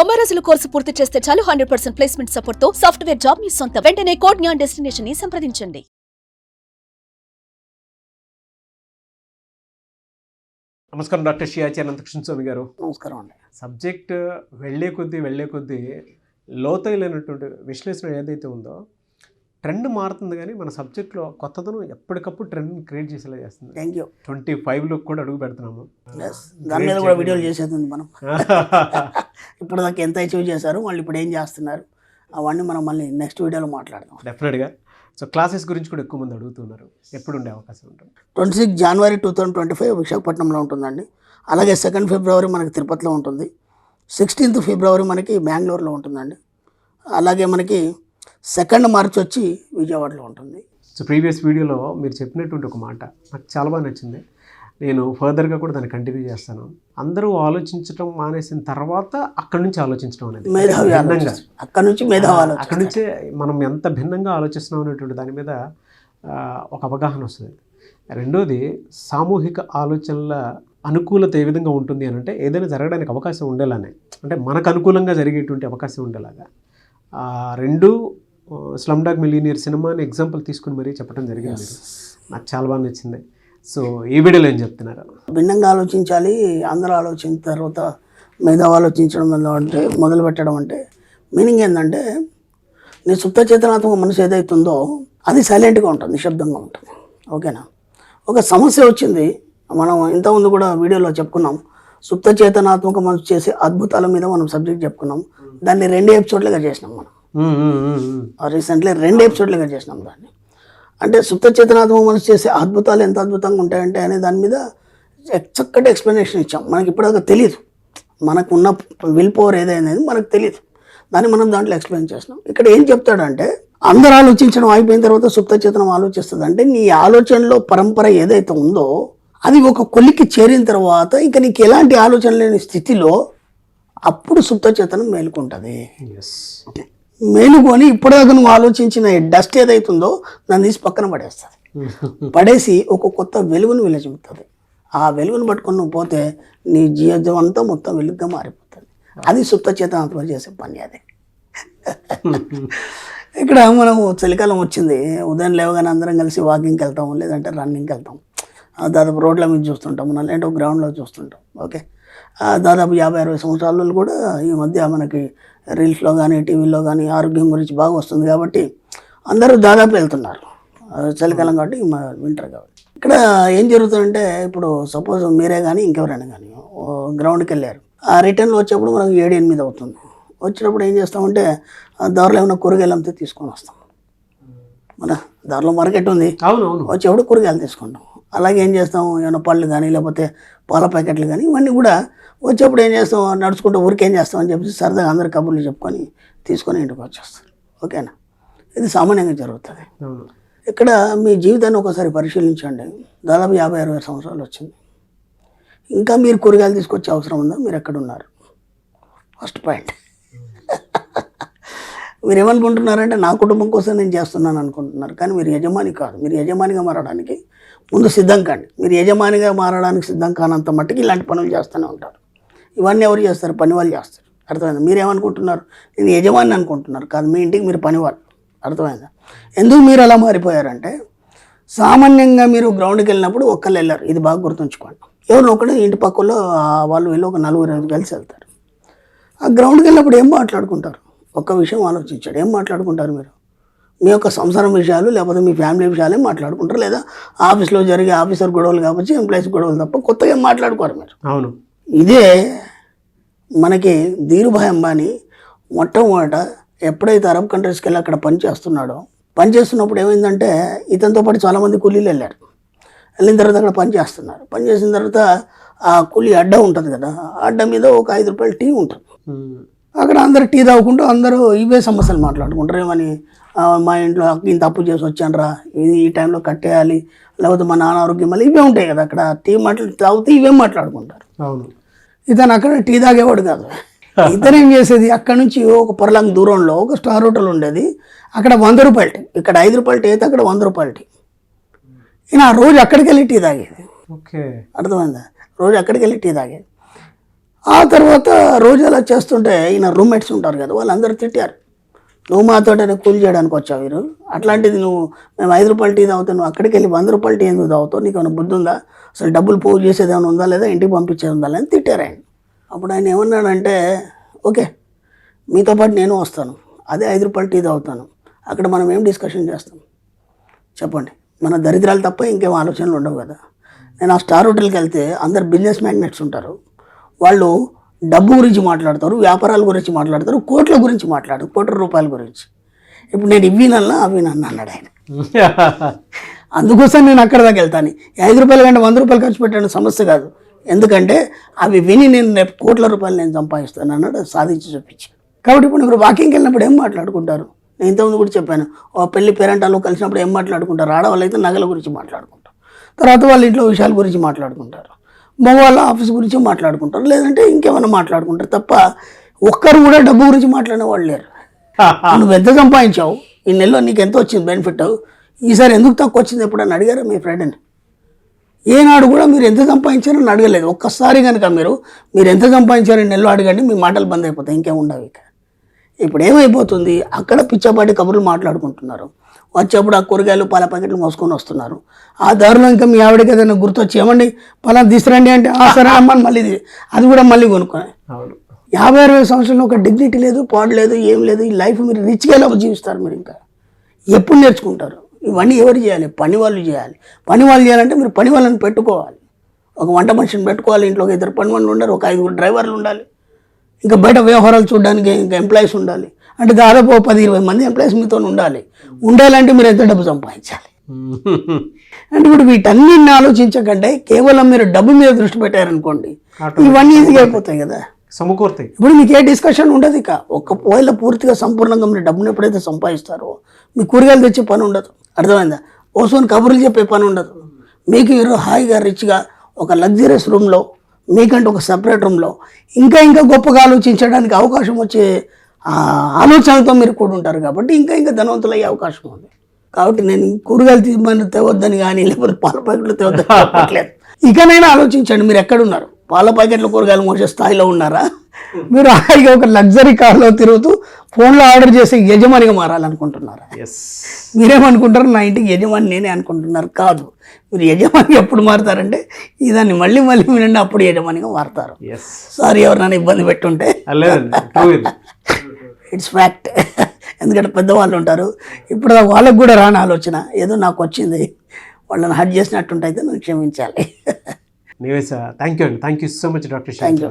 90 రోజుల కోర్సు పూర్తి చేస్తే చాలు 100% ప్లేస్మెంట్ సపోర్ట్ తో సాఫ్ట్వేర్ జాబ్ మీ సొంతం. వెంటనే కోడ్ జ్ఞాన్ డెస్టినేషన్ ని సంప్రదించండి. నమస్కారం డాక్టర్ శ్రీయాచి అనంతకృష్ణ స్వామి గారు. నమస్కారం అండి. సబ్జెక్ట్ వెళ్ళే కొద్దీ లోతైనటువంటి విశ్లేషణ ఏదైతే ఉందో ట్రెండ్ మారుతుంది, కానీ మన సబ్జెక్ట్లో కొత్తదనం ఎప్పటికప్పుడు ట్రెండ్ క్రియేట్ చేసేలా చేస్తుంది. Thank you. 25లో కూడా అడుగు పెడుతున్నాము. దాని మీద కూడా వీడియోలు చేసేది ఉంది మనం. ఇప్పుడు దాకా ఎంత అచీవ్ చేశారు, వాళ్ళు ఇప్పుడు ఏం చేస్తున్నారు, అవన్నీ మనం మళ్ళీ నెక్స్ట్ వీడియోలో మాట్లాడదాం. డెఫినెట్గా. సో క్లాసెస్ గురించి కూడా ఎక్కువ మంది అడుగుతున్నారు, ఎప్పుడు ఉండే అవకాశం ఉంటుంది? 26 జనవరి 2025 విశాఖపట్నంలో ఉంటుందండి. అలాగే 2 ఫిబ్రవరి మనకి తిరుపతిలో ఉంటుంది. 16 ఫిబ్రవరి మనకి బెంగళూరులో ఉంటుందండి. అలాగే మనకి 2 మార్చి వచ్చి విజయవాడలో ఉంటుంది. సో ప్రీవియస్ వీడియోలో మీరు చెప్పినటువంటి ఒక మాట నాకు చాలా బాగా నచ్చింది. నేను ఫర్దర్గా కూడా దాన్ని కంటిన్యూ చేస్తాను. అందరూ ఆలోచించడం మానేసిన తర్వాత అక్కడి నుంచి ఆలోచించడం అనేది భిన్నంగా, అక్కడి నుంచే మనం ఎంత భిన్నంగా ఆలోచిస్తున్నాం అనేటువంటి దాని మీద ఒక అవగాహన వస్తుంది. రెండోది, సామూహిక ఆలోచనల అనుకూలత ఏ విధంగా ఉంటుంది అని అంటే ఏదైనా జరగడానికి అవకాశం ఉండేలానే, అంటే మనకు అనుకూలంగా జరిగేటువంటి అవకాశం ఉండేలాగా. రెండు స్లమ్ డాగ్ మిలియనియర్ సినిమాని ఎగ్జాంపుల్ తీసుకుని మరీ చెప్పడం జరిగింది. నాకు చాలా బాగా నచ్చింది. సో ఈ వీడియోలో ఏం చెప్తున్నారు? భిన్నంగా ఆలోచించాలి, అందరూ ఆలోచించిన తర్వాత మీద ఆలోచించడం అంటే మొదలు పెట్టడం అంటే మీనింగ్ ఏంటంటే, నీ సుప్త చేతనాత్మక మనసు ఏదైతుందో అది సైలెంట్గా ఉంటుంది, నిశ్శబ్దంగా ఉంటుంది. ఓకేనా? ఒక సమస్య వచ్చింది, మనం ఇంతకుముందు కూడా వీడియోలో చెప్పుకున్నాం. సుప్త చేతనాత్మక మనసు చేసే అద్భుతాల మీద మనం సబ్జెక్ట్ చెప్పుకున్నాం. దాన్ని 2 ఎపిసోడ్లుగా చేసినాం మనం. రీసెంట్లీ 2 ఎపిసోడ్లుగా చేసినాం దాన్ని. అంటే సుప్త చేతనాత్మక మనసు చేసే అద్భుతాలు ఎంత అద్భుతంగా ఉంటాయంటే అనే దాని మీద చక్కటి ఎక్స్ప్లెనేషన్ ఇచ్చాం. మనకి ఇప్పటిదాకా తెలియదు, మనకు ఉన్న విల్ పవర్ ఏదైనది మనకు తెలియదు, దాన్ని మనం దాంట్లో ఎక్స్ప్లెయిన్ చేసినాం. ఇక్కడ ఏం చెప్తాడంటే, అందరూ ఆలోచించడం అయిపోయిన తర్వాత సుప్త చేతనం ఆలోచిస్తుంది. అంటే నీ ఆలోచనలో పరంపర ఏదైతే ఉందో అది ఒక కొలికి చేరిన తర్వాత ఇంకా నీకు ఎలాంటి ఆలోచన లేని స్థితిలో అప్పుడు సుప్త చేతనం మేలుకుంటుంది. మేలుకొని ఇప్పటిదాకా నువ్వు ఆలోచించిన డస్ట్ ఏదైతుందో దాన్ని తీసి పక్కన పడేస్తుంది. పడేసి ఒక కొత్త వెలుగును వెలిచిపుతుంది. ఆ వెలుగును పట్టుకొని నువ్వు పోతే నీ జీవితం అంతా మొత్తం వెలుగుగా మారిపోతుంది. అది సుప్త చేతనాత్మ చేసే పని. అదే ఇక్కడ మనం చలికాలం వచ్చింది, ఉదయం లేవగానే అందరం కలిసి వాకింగ్కి వెళ్తాం, లేదంటే రన్నింగ్కి వెళ్తాం. దాదాపు రోడ్ల మీద చూస్తుంటాం, లేదంటే ఒక గ్రౌండ్లో చూస్తుంటాం. ఓకే, దాదాపు 50-60 సంవత్సరాలు కూడా ఈ మధ్య మనకి రీల్స్లో కానీ టీవీలో కానీ ఆరోగ్యం గురించి బాగా వస్తుంది కాబట్టి అందరూ దాదాపు వెళ్తున్నారు. చలికాలం కాబట్టి వింటర్ కాబట్టి. ఇక్కడ ఏం జరుగుతుందంటే, ఇప్పుడు సపోజ్ మీరే కానీ ఇంకెవరైనా కానీ గ్రౌండ్కి వెళ్ళారు, ఆ రిటర్న్లో వచ్చేప్పుడు మనకు 7-8 అవుతుంది. వచ్చినప్పుడు ఏం చేస్తామంటే దారిలో ఏమైనా కూరగాయలు అంతా తీసుకొని వస్తాం. మన దారిలో మార్కెట్ ఉంది, వచ్చేప్పుడు కూరగాయలు తీసుకుంటాం. అలాగే ఏం చేస్తాం, ఏమైనా పళ్ళు కానీ లేకపోతే పాల ప్యాకెట్లు కానీ ఇవన్నీ కూడా వచ్చేప్పుడు ఏం చేస్తాం, నడుచుకుంటూ ఊరికి ఏం చేస్తాం అని చెప్పి సరదాగా అందరు కబుర్లు చెప్పుకొని తీసుకొని ఇంటికి వచ్చేస్తారు. ఓకేనా? ఇది సామాన్యంగా జరుగుతుంది. ఇక్కడ మీ జీవితాన్ని ఒకసారి పరిశీలించండి. దాదాపు 50-60 సంవత్సరాలు వచ్చింది, ఇంకా మీరు కూరగాయలు తీసుకొచ్చే అవసరం ఉందా? మీరు ఎక్కడున్నారు? First point. మీరు ఏమనుకుంటున్నారంటే నా కుటుంబం కోసం నేను చేస్తున్నాను అనుకుంటున్నారు, కానీ మీరు యజమాని కాదు. మీరు యజమానిగా మారడానికి ముందు సిద్ధం కాండి. మీరు యజమానిగా మారడానికి సిద్ధం కానంత మట్టుకు ఇలాంటి పనులు చేస్తూనే ఉంటారు. ఇవన్నీ ఎవరు చేస్తారు? పని వాళ్ళు చేస్తారు. అర్థమైందా? మీరేమనుకుంటున్నారు? నేను యజమాని అనుకుంటున్నారు, కాదు, మీ ఇంటికి మీరు పని వాళ్ళు. అర్థమైందా? ఎందుకు మీరు అలా మారిపోయారంటే, సామాన్యంగా మీరు గ్రౌండ్కి వెళ్ళినప్పుడు ఒక్కళ్ళు వెళ్ళారు, ఇది బాగా గుర్తుంచుకోండి. ఎవరినో ఒకటి ఇంటి పక్కలో వాళ్ళు వెళ్ళి ఒక 4-5 కలిసి వెళ్తారు. ఆ గ్రౌండ్కి వెళ్ళినప్పుడు ఏం మాట్లాడుకుంటారు? ఒక్క విషయం ఆలోచించాడు, ఏం మాట్లాడుకుంటారు మీరు? మీ యొక్క సంసారం విషయాలు లేకపోతే మీ ఫ్యామిలీ విషయాలే మాట్లాడుకుంటారు, లేదా ఆఫీస్లో జరిగే ఆఫీసర్ గొడవలు కావచ్చు, ఎంప్లాయీస్ గొడవలు తప్ప కొత్తగా ఏం మాట్లాడుకోరు మీరు. అవును. ఇదే మనకి ధీరుభాయ్ అంబానీ మొట్టమొదట ఎప్పుడైతే అరబ్ కంట్రీస్కి వెళ్ళి అక్కడ పనిచేస్తున్నప్పుడు ఏమైందంటే, ఇతనితో పాటు చాలామంది కూలీలు వెళ్ళారు. వెళ్ళిన తర్వాత అక్కడ పనిచేసిన తర్వాత ఆ కూలీ అడ్డ ఉంటుంది కదా, అడ్డ మీద ఒక 5 రూపాయల టీ ఉంటుంది. అక్కడ అందరు టీ తాగుకుంటూ అందరూ ఇవే సమస్యలు మాట్లాడుకుంటారు. ఏమని, మా ఇంట్లో ఇంత అప్పు చేసి వచ్చానరా, ఇది ఈ టైంలో కట్టేయాలి, లేకపోతే మా నాన్న ఆరోగ్యం, మళ్ళీ ఇవే ఉంటాయి కదా. అక్కడ టీ తాగుతూ ఇవే మాట్లాడుకుంటారు. అవును. ఇతను అక్కడ టీ తాగేవాడు కాదు. ఇతను ఏం చేసేది, అక్కడ నుంచి ఒక పొరలాంగ్ దూరంలో ఒక స్టార్ హోటల్ ఉండేది. అక్కడ 100 రూపాయల టీ, ఇక్కడ 5 రూపాయల టీ అయితే అక్కడ 100 రూపాయల టీ. ఈయన రోజు అక్కడికి వెళ్ళి టీ తాగేది. ఓకే, అర్థమైందా? రోజు అక్కడికి వెళ్ళి టీ తాగేది. ఆ తర్వాత రోజు అలా చేస్తుంటే ఈయన రూమ్మేట్స్ ఉంటారు కదా, వాళ్ళందరూ తిట్టారు. నువ్వు మాతోటనే కూలి చేయడానికి వచ్చావు వీరు, అట్లాంటిది నువ్వు మేము 5 రూపాయలు టీ తాగుతావు, నువ్వు అక్కడికి వెళ్ళి 100 రూపాయలు టీ ఎందుకు తాగుతావు, నీకు ఏమైనా బుద్ధి ఉందా, అసలు డబ్బులు పోగు చేసేది ఏమైనా ఉందా లేదా, ఇంటికి పంపించేది ఉందా అని తిట్టారు ఆయన. అప్పుడు ఆయన ఏమన్నాడంటే, ఓకే మీతో పాటు నేను వస్తాను, అదే 5 రూపాయలు టీ తాగుతాను, అక్కడ మనం ఏం డిస్కషన్ చేస్తాం చెప్పండి, మన దరిద్రాలు తప్ప ఇంకేం ఆలోచనలు ఉండవు కదా. నేను ఆ స్టార్ హోటల్కి వెళ్తే అందరు బిజినెస్ మ్యాగ్నెట్స్ ఉంటారు, వాళ్ళు డబ్బు గురించి మాట్లాడతారు, వ్యాపారాల గురించి మాట్లాడతారు, కోట్ల గురించి మాట్లాడతారు, కోట్ల రూపాయల గురించి. ఇప్పుడు నేను ఇవ్వినన్నా అవినన్నా అన్నాడు ఆయన. అందుకోసం నేను అక్కడ దాకా వెళ్తాను. 5 రూపాయల కంటే 100 రూపాయలు ఖర్చు పెట్టాను సమస్య కాదు, ఎందుకంటే అవి విని నేను రేపు కోట్ల రూపాయలు నేను సంపాదిస్తాను అన్నాడు, సాధించి చూపించాను. కాబట్టి ఇప్పుడు మీరు వాకింగ్కి వెళ్ళినప్పుడు ఏం మాట్లాడుకుంటారు, నేను ఇంతకుముందు కూడా చెప్పాను, ఓ పెళ్లి పేరెంటాలు కలిసినప్పుడు ఏం మాట్లాడుకుంటారు, ఆడవాళ్ళు అయితే నగల గురించి మాట్లాడుకుంటారు, తర్వాత వాళ్ళ ఇంట్లో విషయాల గురించి మాట్లాడుకుంటారు, మగవాళ్ళ ఆఫీస్ గురించి మాట్లాడుకుంటారు, లేదంటే ఇంకేమైనా మాట్లాడుకుంటారు తప్ప ఒక్కరు కూడా డబ్బు గురించి మాట్లాడే వాళ్ళు లేరు. నువ్వు ఎంత సంపాదించావు, ఈ నెలలో నీకు ఎంత వచ్చింది బెనిఫిట్, ఈసారి ఎందుకు తక్కువ వచ్చింది ఎప్పుడని అడిగారా మీ ఫ్రెండ్ని? ఏనాడు కూడా మీరు ఎంత సంపాదించారని అడగలేదు. ఒక్కసారి కనుక మీరు ఎంత సంపాదించారని నెలలో అడగండి, మీ మాటలు బంద్ అయిపోతాయి, ఇంకేం ఉండవు. ఇక ఇప్పుడు ఏమైపోతుంది, అక్కడ పిచ్చపాటి కబుర్లు మాట్లాడుకుంటున్నారు, వచ్చేప్పుడు ఆ కూరగాయలు పాల ప్యాకెట్లు మోసుకొని వస్తున్నారు. ఆ దారిలో ఇంకా మీ ఆవిడకి ఏదైనా గుర్తొచ్చి ఏమండి పలానా తీసుకురండి అంటే సరే అమ్మని మళ్ళీ అది కూడా మళ్ళీ కొనుక్కొని 50-60 సంవత్సరాలు ఒక డిగ్నిటీ లేదు, పాడు లేదు, ఏం లేదు. ఈ లైఫ్ మీరు రిచ్గా ఎలా జీవిస్తారు, మీరు ఇంకా ఎప్పుడు నేర్చుకుంటారు? ఇవన్నీ ఎవరు చేయాలి? పని వాళ్ళు చేయాలి. పని వాళ్ళు చేయాలంటే మీరు పని వాళ్ళని పెట్టుకోవాలి. ఒక వంట మనిషిని పెట్టుకోవాలి, ఇంట్లో ఒక 2 పని వాళ్ళు ఉండాలి, ఒక 5 డ్రైవర్లు ఉండాలి, ఇంకా బయట వ్యవహారాలు చూడడానికి ఇంకా ఎంప్లాయీస్ ఉండాలి. అంటే దాదాపు 10-20 మంది ఎంప్లాయీస్ మీతో ఉండాలంటే మీరు ఎంత డబ్బు సంపాదించాలి? అంటే ఇప్పుడు వీటన్నిటిని ఆలోచించకంటే కేవలం మీరు డబ్బు మీద దృష్టి పెట్టారనుకోండి, ఇవన్నీ ఈజీగా అయిపోతాయి కదా, సమకూరుతాయి. ఇప్పుడు మీకు ఏ డిస్కషన్ ఉండదు. ఇక ఒకవేళ పూర్తిగా సంపూర్ణంగా మీరు డబ్బును ఎప్పుడైతే సంపాదిస్తారో మీ కూరగాయలు తెచ్చే పని ఉండదు, అర్థమైందా? ఓసోని కబుర్లు చెప్పే పని ఉండదు. మీకు మీరు హాయిగా రిచ్గా ఒక లగ్జరియస్ రూమ్లో, మీకంటే ఒక సపరేట్ రూమ్లో ఇంకా గొప్పగా ఆలోచించడానికి అవకాశం వచ్చే ఆలోచనలతో మీరు కూడా ఉంటారు. కాబట్టి ఇంకా ధనవంతులు అయ్యే అవకాశం ఉంది. కాబట్టి నేను కూరగాయలు తీయమని తేవద్దని కానీ, లేకపోతే పాల ప్యాకెట్లు తేవద్దని చెప్పట్లేదు. ఇకనైనా ఆలోచించండి, మీరు ఎక్కడున్నారు? పాల ప్యాకెట్లు కూరగాయలు మోసే స్థాయిలో ఉన్నారా? మీరు హాయిగా ఒక లగ్జరీ కార్లో తిరుగుతూ ఫోన్లో ఆర్డర్ చేసే యజమానిగా మారాలనుకుంటున్నారా? మీరేమనుకుంటారు, నా ఇంటికి యజమాని నేనే అనుకుంటున్నారు? కాదు, మీరు యజమాని ఎప్పుడు మారుతారంటే ఇదాన్ని మళ్ళీ వినండి, అప్పుడు యజమానిగా మారుతారు. సారీ ఎవరినైనా ఇబ్బంది పెట్టుంటే, ఇట్స్ ఫ్యాక్ట్. ఎందుకంటే పెద్దవాళ్ళు ఉంటారు, ఇప్పుడు వాళ్ళకు కూడా రాని ఆలోచన, ఏదో నాకు వచ్చింది, వాళ్ళని హర్ట్ చేసినట్టుంటైతే నన్ను క్షమించాలి. థ్యాంక్ యూ అండి, thank you so much doctor. Thank you.